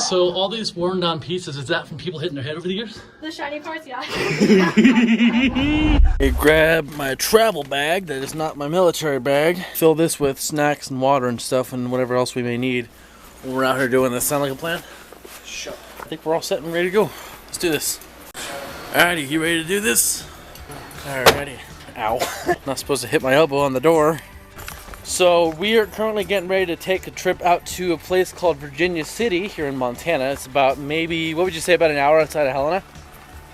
So all these worn down pieces, is that from people hitting their head over the years? The shiny parts, yeah. I grab my travel bag that is not my military bag. Fill this with snacks and water and stuff and whatever else we may need when we're out here doing this. Sound like a plan? Sure. I think we're all set and ready to go. Let's do this. Alrighty, you ready to do this? Alrighty. Ow. Not supposed to hit my elbow on the door. So we are currently getting ready to take a trip out to a place called Virginia City here in Montana. It's about maybe, what would you say, about an hour outside of Helena?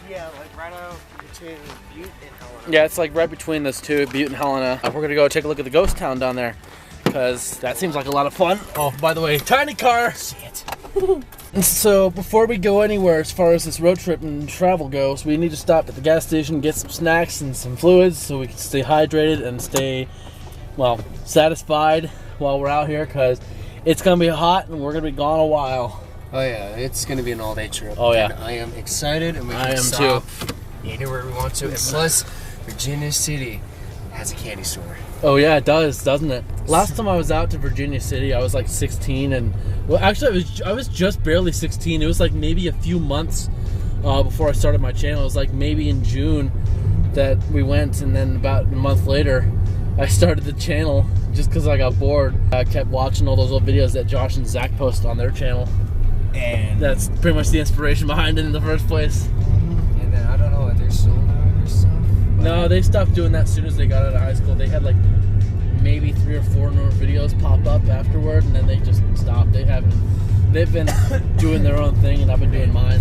Yeah, like right out between Butte and Helena. Yeah, it's like right between those two, Butte and Helena. We're gonna go take a look at the ghost town down there because that seems like a lot of fun. Oh, by the way, tiny car. Shit. So before we go anywhere as far as this road trip and travel goes, we need to stop at the gas station, get some snacks and some fluids so we can stay hydrated and stay, well, satisfied while we're out here because it's gonna be hot and we're gonna be gone a while. Oh yeah, it's gonna be an all-day trip. Oh yeah, and I am excited, and we I can am stop too. Anywhere we want to. And plus, Virginia City has a candy store. Oh yeah, it does, doesn't it? Last time I was out to Virginia City, I was like 16, and well, actually, I was just barely 16. It was like maybe a few months before I started my channel. It was like maybe in June that we went, and then about a month later, I started the channel just because I got bored. I kept watching all those old videos that Josh and Zach post on their channel, and that's pretty much the inspiration behind it in the first place. And then I don't know what they're still doing or stuff. No, they stopped doing that as soon as they got out of high school. They had like maybe 3 or 4 more videos pop up afterward, and then they just stopped. They've been doing their own thing, and I've been doing mine.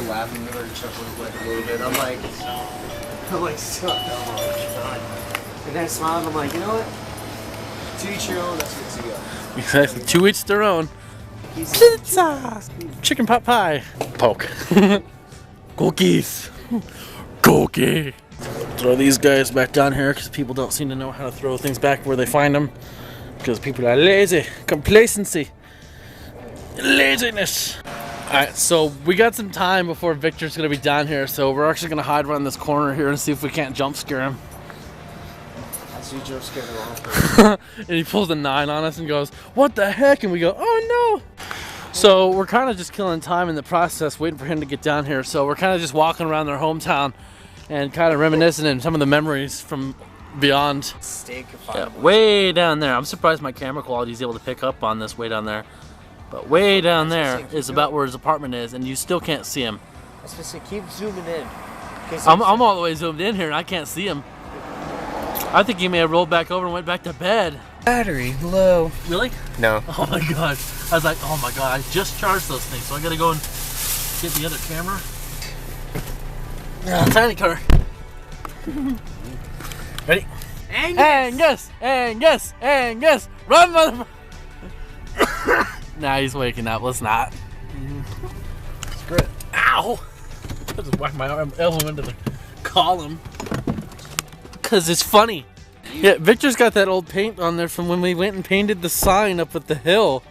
Laughing or chuckling like a little bit. I'm like, stuck. Oh my god. And then I smiled and I'm like, you know what? To each your own, that's good to go. Exactly. To each their own. Pizza! Chicken pot pie. Poke. Cookies. Cookie. Throw these guys back down here because people don't seem to know how to throw things back where they find them. Because people are lazy. Complacency. Laziness. Alright, so we got some time before Victor's going to be down here, so we're actually going to hide around this corner here and see if we can't jump scare him. You jump scared the wrong person. And he pulls a 9 on us and goes, "What the heck?" And we go, "Oh no!" So we're kind of just killing time in the process, waiting for him to get down here. So we're kind of just walking around their hometown and kind of reminiscing in some of the memories from beyond. Yeah, way down there. I'm surprised my camera quality is able to pick up on this way down there. But way down there is about where his apartment is, and you still can't see him. I was supposed to keep zooming in. I'm all the way zoomed in here, and I can't see him. I think he may have rolled back over and went back to bed. Battery low. Really? No. Oh my god. I was like, oh my god, I just charged those things, so I gotta go and get the other camera. Tiny car. Ready? Angus! Angus! Angus! Run, motherfucker! Nah, he's waking up. Let's not. Screw it. Ow! I just whacked my elbow into the column. Because it's funny. Yeah, Victor's got that old paint on there from when we went and painted the sign up at the hill.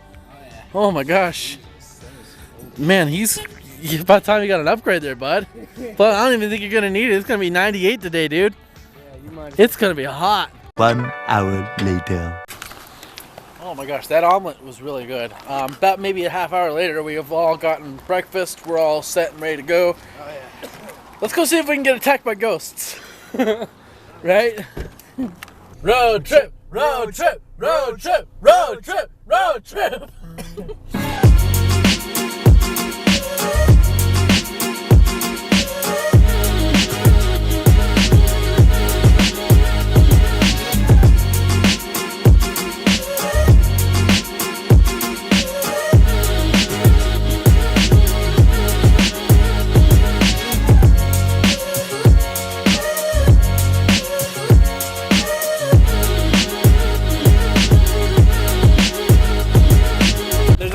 Oh my gosh. Man, about time you got an upgrade there, bud. But I don't even think you're going to need it. It's going to be 98 today, dude. It's going to be hot. 1 hour later. Oh my gosh, that omelet was really good. About maybe a half hour later, we have all gotten breakfast. We're all set and ready to go. Oh, yeah. Let's go see if we can get attacked by ghosts. Right? Road trip, road trip, road trip, road trip, road trip.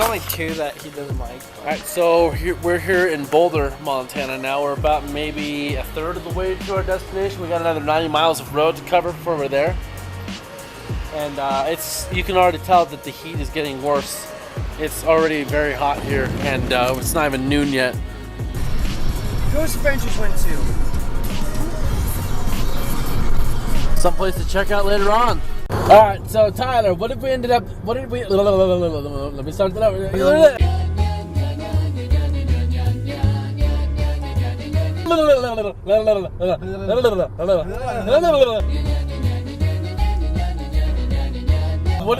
Only 2 that he doesn't like. Alright, so we're here in Boulder, Montana now. We're about maybe a third of the way to our destination. We got another 90 miles of road to cover before we're there. And you can already tell that the heat is getting worse. It's already very hot here, and it's not even noon yet. Coast Adventures went to. Someplace to check out later on. Alright, so Tyler, what if we ended up, what did we, let me start that up. What?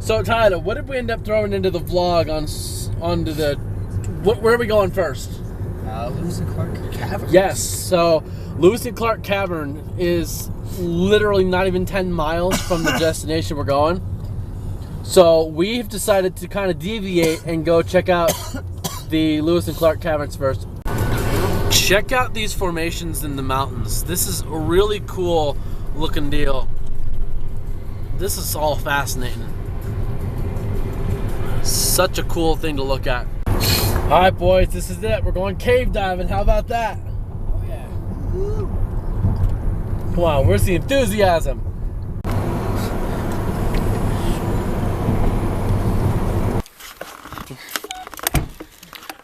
So Tyler, what did we end up throwing into the vlog onto the? Where are we going first? Lewis and Clark Cavern. Yes. So Lewis and Clark Cavern is literally not even 10 miles from the destination we're going. So we've decided to kind of deviate and go check out the Lewis and Clark Caverns first. Check out these formations in the mountains. This is a really cool looking deal. This is all fascinating. Such a cool thing to look at. Alright boys, this is it. We're going cave diving. How about that? Oh yeah. Woo. Come on, where's the enthusiasm?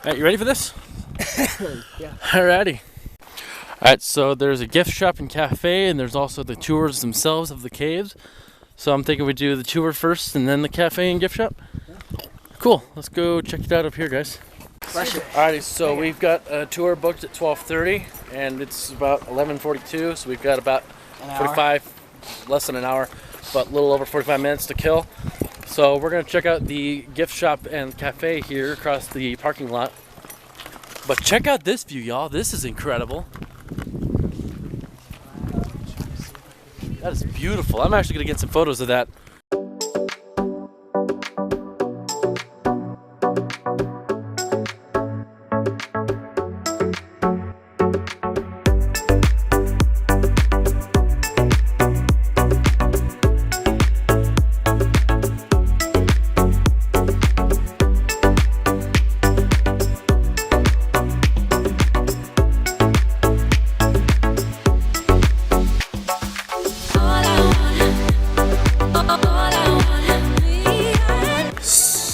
Alright, you ready for this? Yeah. Alrighty. Alright, so there's a gift shop and cafe, and there's also the tours themselves of the caves. So I'm thinking we do the tour first and then the cafe and gift shop. Cool, let's go check it out up here, guys. Alrighty, so we've got a tour booked at 12:30, and it's about 11:42, so we've got about 45, less than an hour, but a little over 45 minutes to kill. So we're gonna check out the gift shop and cafe here across the parking lot. But check out this view, y'all. This is incredible. That is beautiful. I'm actually gonna get some photos of that.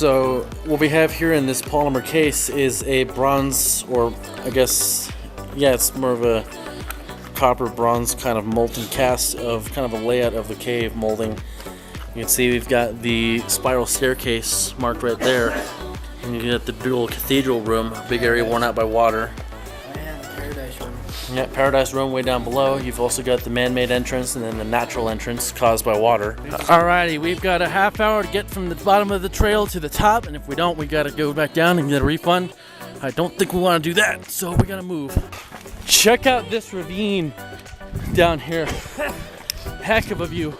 So what we have here in this polymer case is a bronze, or I guess, yeah, it's more of a copper bronze kind of molten cast of kind of a layout of the cave molding. You can see we've got the spiral staircase marked right there, and you get the dual cathedral room, a big area worn out by water. And the Paradise Room. Yeah, Paradise Room way down below. You've also got the man-made entrance and then the natural entrance caused by water. Alrighty, we've got a half hour to get from the bottom of the trail to the top, and if we don't, we gotta go back down and get a refund. I don't think we want to do that, so we gotta move. Check out this ravine down here. Heck of a view.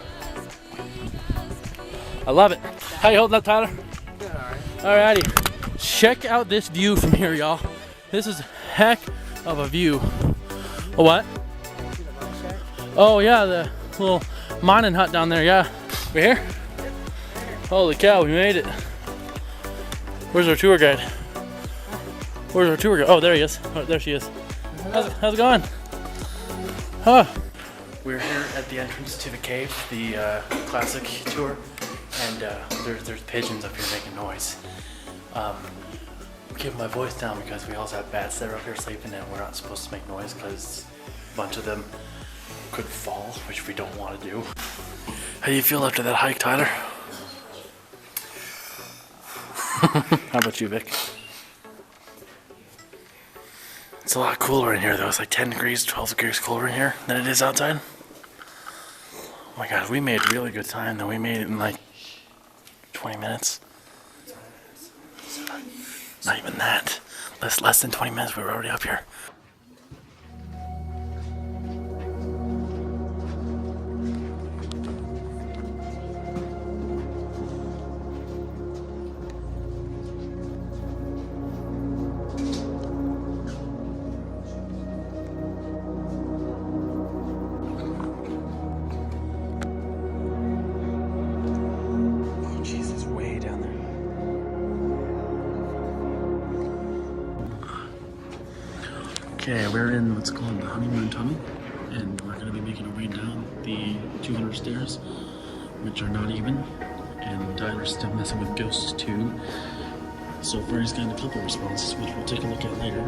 I love it. How you holding up, Tyler? Good, alright. Alrighty, check out this view from here, y'all. This is heck of a view. A what? See the mine shack? Oh yeah, the little mining hut down there, yeah. We here? Holy cow, we made it. Where's our tour guide? Where's our tour guide? Oh, there he is. Oh, there she is. How's it going? Huh. We're here at the entrance to the cave, the classic tour, and there's pigeons up here making noise. Keep my voice down because we also have bats that are up here sleeping, and we're not supposed to make noise because a bunch of them could fall, which we don't want to do. How do you feel after that hike, Tyler? How about you, Vic? It's a lot cooler in here though. It's like 10 degrees, 12 degrees cooler in here than it is outside. Oh my god, we made really good time though. We made it in like 20 minutes. Not even that. Less than 20 minutes, we were already up here. Oh, Jesus, way down there. Okay, we're in what's called the honeymoon tunnel, and we're going to be making our way down the 200 stairs. which are not even, and Tyler's still messing with Ghost 2. So far he's gotten a couple responses, which we'll take a look at later.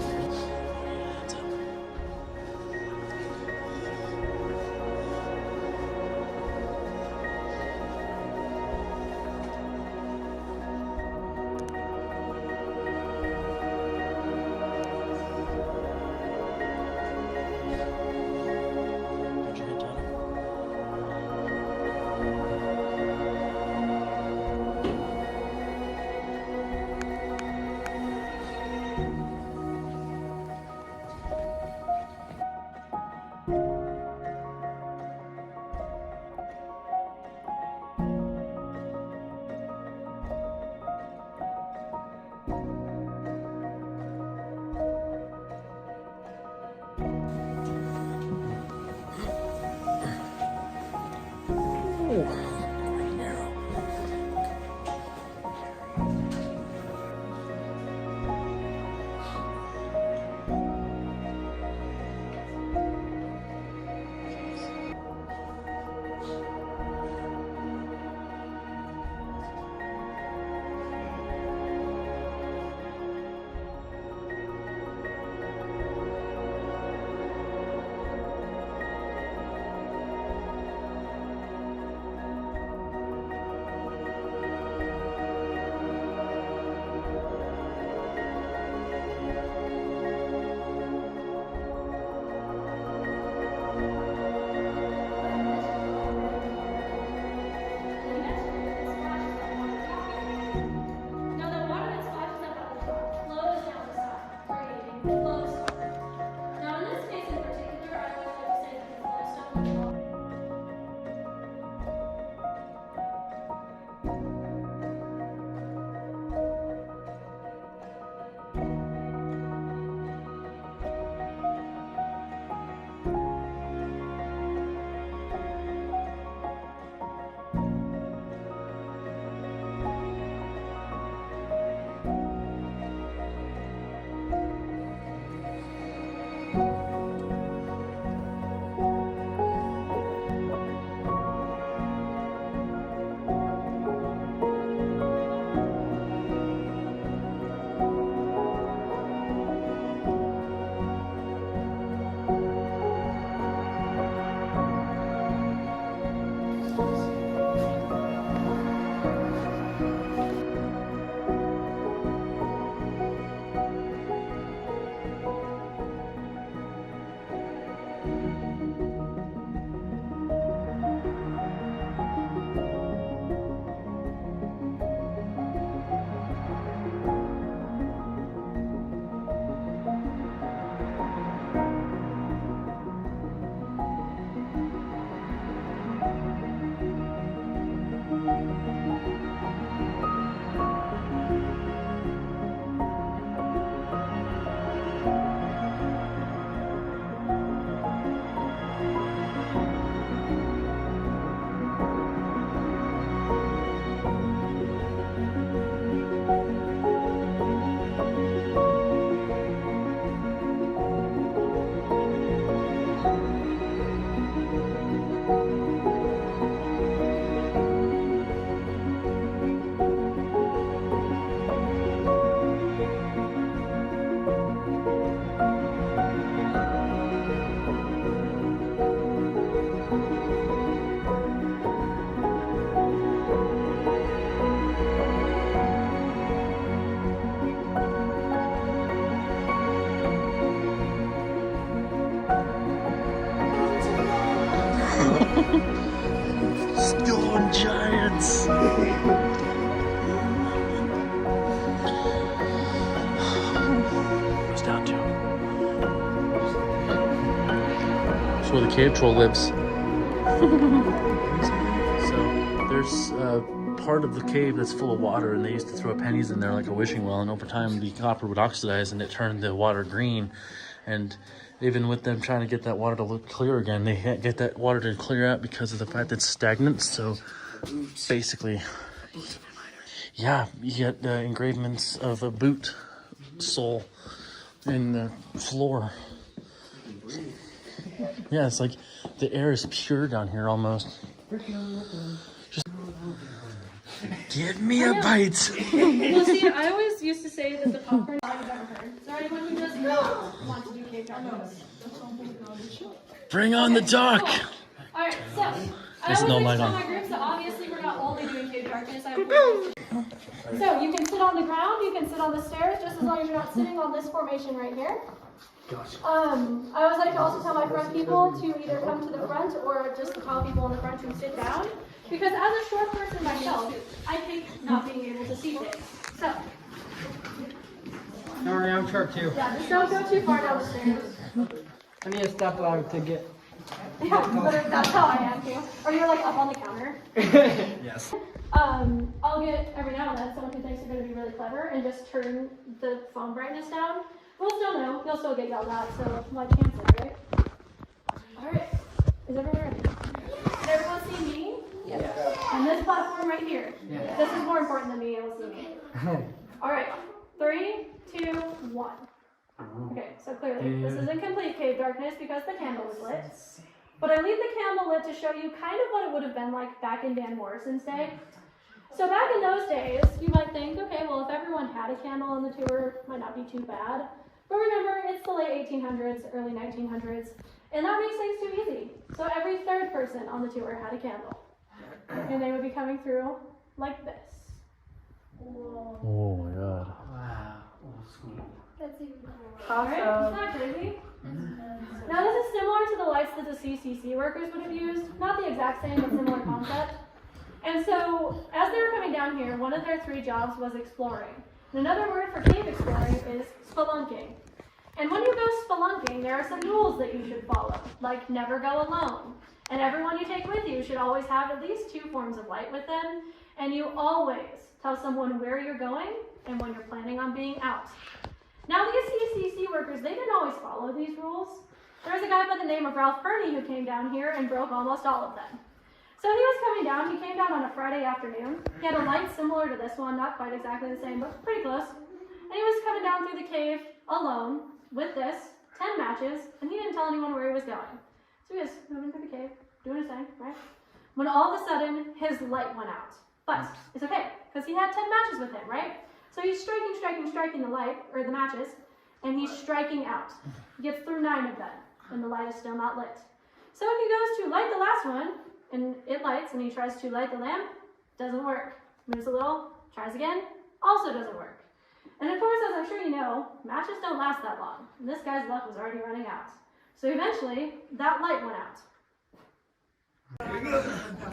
Stone giants. Goes down to. That's where the cave troll lives. So there's part of the cave that's full of water, and they used to throw pennies in there like a wishing well, and over time the copper would oxidize and it turned the water green. And even with them trying to get that water to look clear again, they can't get that water to clear out because of the fact that it's stagnant. So basically, yeah, you get engravements of a boot sole in the floor. Yeah, it's like the air is pure down here almost. Just Give me a bite. Well, see, I always used to say that the popcorn I've ever heard. Is there anyone who does not want to do cave darkness? Bring on the duck. Alright, so I There's always no like light to tell on. my groups that obviously we're not only doing cave darkness. I have three ways. So you can sit on the ground, you can sit on the stairs, just as long as you're not sitting on this formation right here. I always like to also tell my front people to either come to the front or just tell people in the front to sit down. Because as a short person myself, I hate not being able to see things. So, Sorry, I'm short too. yeah, just don't go too far down the stairs. I need a step ladder to get. Yeah, literally, that's how I am too. Or you're like up on the counter. Yes. I'll get every now and then someone who thinks they're going to be really clever and just turn the phone brightness down. We'll still know. You'll still get yelled at, so like cancel, right? Alright. Is everyone ready? Did everyone see me? Yes. And this platform right here. Yeah. This is more important than being able to see me. Alright. 3, 2, 1. Okay, so clearly this isn't complete cave darkness because the candle is lit. But I leave the candle lit to show you kind of what it would have been like back in Van Morrison's day. So back in those days, you might think, okay, well, if everyone had a candle on the tour, it might not be too bad. But remember, it's the late 1800s, early 1900s, and that makes things too easy. So every third person on the tour had a candle. And they would be coming through like this. Oh my god. Wow. Old school. That's even cooler. Alright, isn't that crazy? Now this is similar to the lights that the CCC workers would have used. Not the exact same, but similar concept. And so, as they were coming down here, one of their 3 jobs was exploring. And another word for cave exploring is spelunking. And when you go spelunking, there are some rules that you should follow, like never go alone. And everyone you take with you should always have at least 2 forms of light with them. And you always tell someone where you're going and when you're planning on being out. Now these CCC workers, they didn't always follow these rules. There was a guy by the name of Ralph Burney who came down here and broke almost all of them. So he was coming down, he came down on a Friday afternoon. He had a light similar to this one, not quite exactly the same, but pretty close. And he was coming down through the cave alone with this, 10 matches, and he didn't tell anyone where he was going. So he was moving through the cave, doing his thing, right? When all of a sudden, his light went out. But it's okay, because he had 10 matches with him, right? So he's striking the light, or the matches, and he's striking out. He gets through 9 of them, and the light is still not lit. So he goes to light the last one, and it lights, and he tries to light the lamp, doesn't work. Moves a little, tries again, also doesn't work. And of course, as I'm sure you know, matches don't last that long, and this guy's luck was already running out. So eventually, that light went out.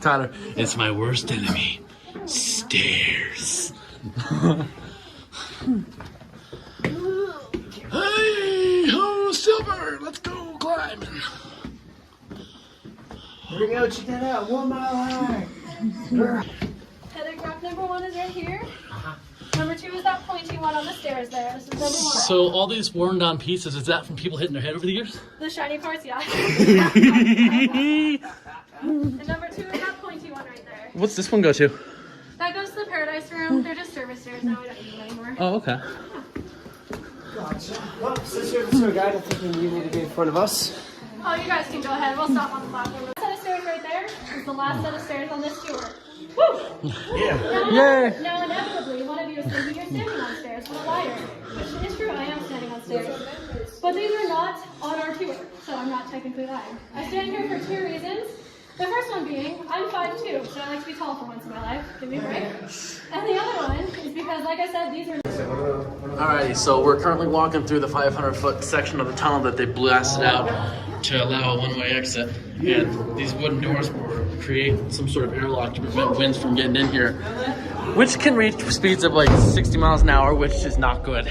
Tyler, it's my worst enemy. Stairs. Hey ho, Silver, let's go climbing. Here we go, check that out. 1 mile high. Headache rock number 1 is right here. Number 2 is that pointy one on the stairs there. This is number 1. So all these worn down pieces, is that from people hitting their head over the years? The shiny parts, yeah. And number 2 is that pointy one right there. What's this one go to? That goes to the paradise room. They're just service stairs now. We don't use them anymore. Oh, okay. Well, since you're the tour guide, I think you need to be in front of us. Oh, you guys can go ahead. We'll stop on the platform. The set of stairs right there is the last set of stairs on this tour. Woo! Yay! Now, inevitably, one of you is thinking you're standing on stairs. What a liar. Which is true, I am standing on stairs. But these are not on our tour, so I'm not technically lying. I stand here for 2 reasons. The first one being, I'm 5'2", so I like to be tall for once in my life. Give me a break. And the other one is because, like I said, these are... Alrighty, so we're currently walking through the 500-foot section of the tunnel that they blasted out to allow a one-way exit. And these wooden doors create some sort of airlock to prevent winds from getting in here, which can reach speeds of like 60 miles an hour, which is not good.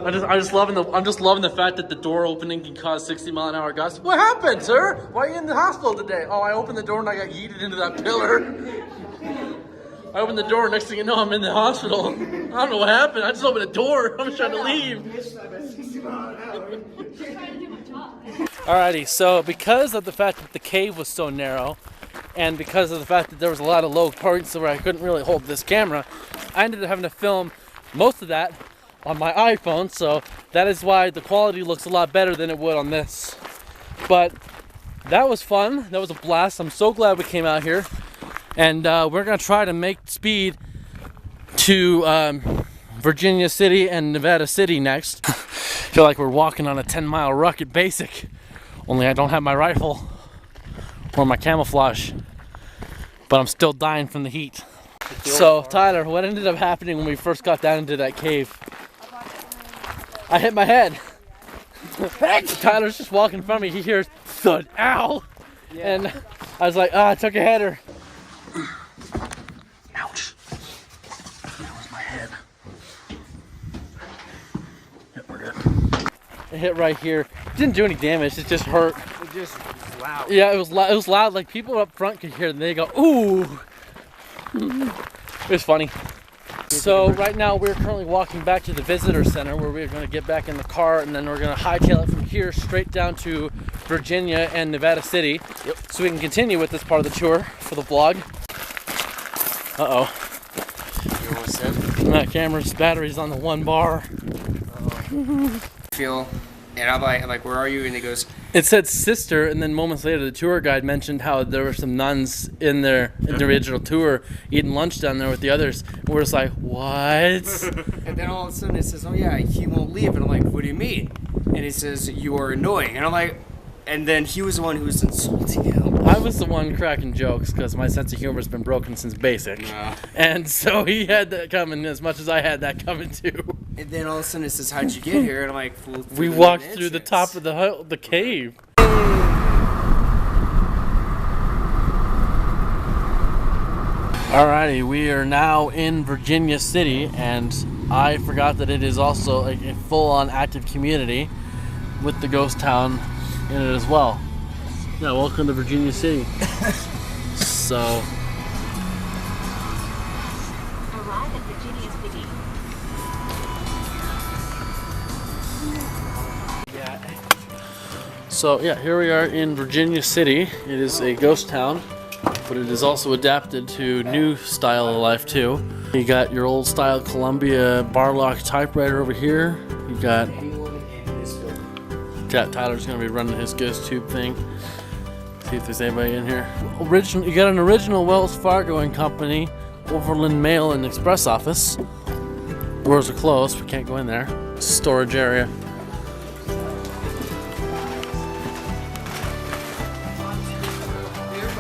I'm just loving the fact that the door opening can cause 60-mile-an-hour gusts. What happened, sir? Why are you in the hospital today? Oh, I opened the door and I got yeeted into that pillar. I opened the door, next thing you know, I'm in the hospital. I don't know what happened. I just opened the door. I'm just trying to leave. Alrighty, so because of the fact that the cave was so narrow, and because of the fact that there was a lot of low points where I couldn't really hold this camera, I ended up having to film most of that on my iPhone, so that is why the quality looks a lot better than it would on this. But that was fun. That was a blast. I'm so glad we came out here. and we're gonna try to make speed to Virginia City and Nevada City next. Feel like we're walking on a 10-mile ruck at basic, only I don't have my rifle or my camouflage, but I'm still dying from the heat. So Tyler, what ended up happening when we first got down into that cave? I hit my head. Tyler's just walking in front of me, he hears thud, ow! Yeah. And I was like, I took a header. Ouch. That was my head. Yep, we're good. It hit right here. It didn't do any damage, it just hurt. It just was loud. Yeah, it was loud. Like people up front could hear it and they go, ooh. It was funny. So right now we're currently walking back to the visitor center where we're going to get back in the car and then we're going to hightail it from here straight down to Virginia and Nevada City. Yep. So we can continue with this part of the tour for the vlog. Uh-oh. You almost said? That camera's battery's on the 1 bar. Feel, and I'm like, where are you? And he goes, It said sister, and then moments later the tour guide mentioned how there were some nuns in the original tour eating lunch down there with the others. And we're just like, what? and then all of a sudden it says, oh yeah, he won't leave. And I'm like, what do you mean? And he says, you are annoying. And I'm like, and then he was the one who was insulting him. I was the one cracking jokes because my sense of humor has been broken since basic. And so he had that coming as much as I had that coming too. And then all of a sudden it says, how'd you get here? And I'm like, well, we walked through the top of the cave. Alrighty, we are now in Virginia City, and I forgot that it is also a full-on active community with the ghost town in it as well. Yeah, welcome to Virginia City. So arrive at Virginia City. So yeah, here we are in Virginia City. It is a ghost town, but it is also adapted to new style of life too. You got your old style Columbia Barlock typewriter over here. You got Tyler's gonna be running his ghost tube thing. See if there's anybody in here. You got an original Wells Fargo and Company Overland Mail and Express office. Doors are closed, we can't go in there. Storage area.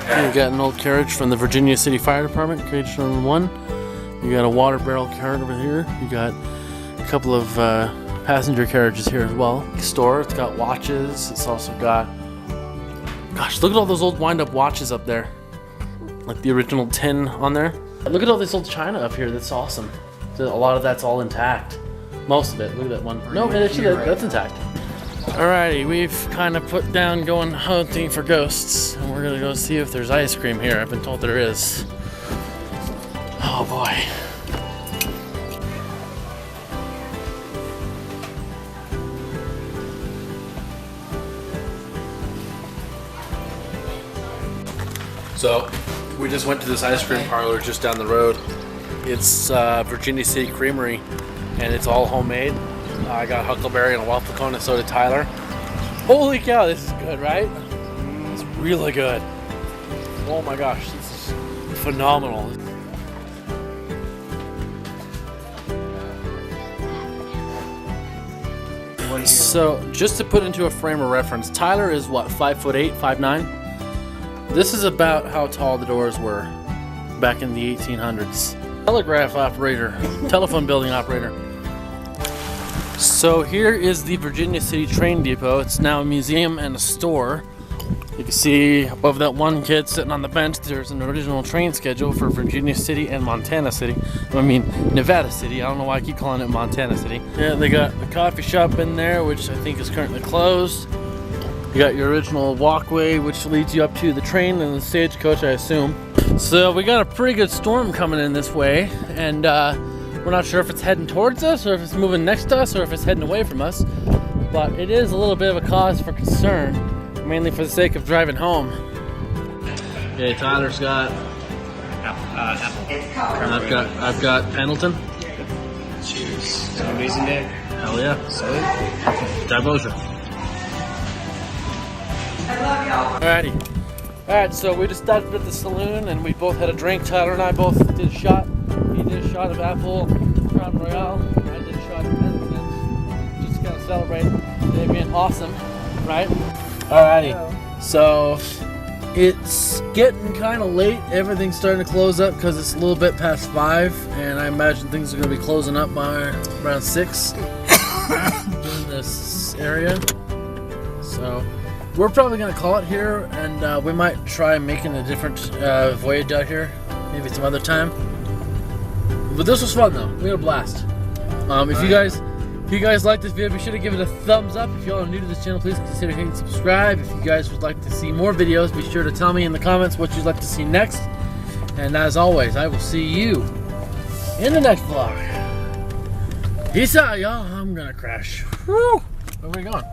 You got an old carriage from the Virginia City Fire Department, carriage number 1. You got a water barrel cart over here. You got a couple of passenger carriages here as well. Store, it's got watches. It's also got, gosh, look at all those old wind-up watches up there. Like the original tin on there. Look at all this old china up here. That's awesome. A lot of that's all intact. Most of it. Look at that one. No, actually, that's intact. Alrighty, we've kind of put down going hunting for ghosts, and we're gonna go see if there's ice cream here. I've been told there is. Oh boy. So, we just went to this ice cream parlor just down the road. It's Virginia City Creamery, and it's all homemade. I got huckleberry and a waffle cone, and so did Tyler. Holy cow, this is good, right? It's really good. Oh my gosh, this is phenomenal. So, just to put into a frame of reference, Tyler is what, 5'8", 5'9"? This is about how tall the doors were back in the 1800s. Telegraph operator, telephone building operator. So here is the Virginia City train depot. It's now a museum and a store. You can see above that one kid sitting on the bench, there's an original train schedule for Virginia City and Montana City. I mean, Nevada City. I don't know why I keep calling it Montana City. Yeah, they got the coffee shop in there, which I think is currently closed. You got your original walkway, which leads you up to the train and the stagecoach, I assume. So we got a pretty good storm coming in this way, and we're not sure if it's heading towards us, or if it's moving next to us, or if it's heading away from us. But it is a little bit of a cause for concern, mainly for the sake of driving home. Okay, Tyler's got apple. I've got Pendleton. Cheers. It's an amazing day. Hell yeah. Salute. Dibosia. Alrighty. Alright, so we just stopped at the saloon and we both had a drink. Tyler and I both did a shot. He did a shot of Apple Crown Royale. I did a shot of Pendleton. Just to kind of celebrate it being awesome, right? Alrighty, so it's getting kind of late. Everything's starting to close up because it's a little bit past 5, and I imagine things are going to be closing up by around 6 in this area. So we're probably going to call it here, and we might try making a different voyage out here, maybe some other time. But this was fun though. We had a blast. If you guys like this video, be sure to give it a thumbs up. If y'all are new to this channel, please consider hitting subscribe. If you guys would like to see more videos, be sure to tell me in the comments what you'd like to see next. And as always, I will see you in the next vlog. Peace out, y'all. I'm gonna crash. Woo! Where are we going?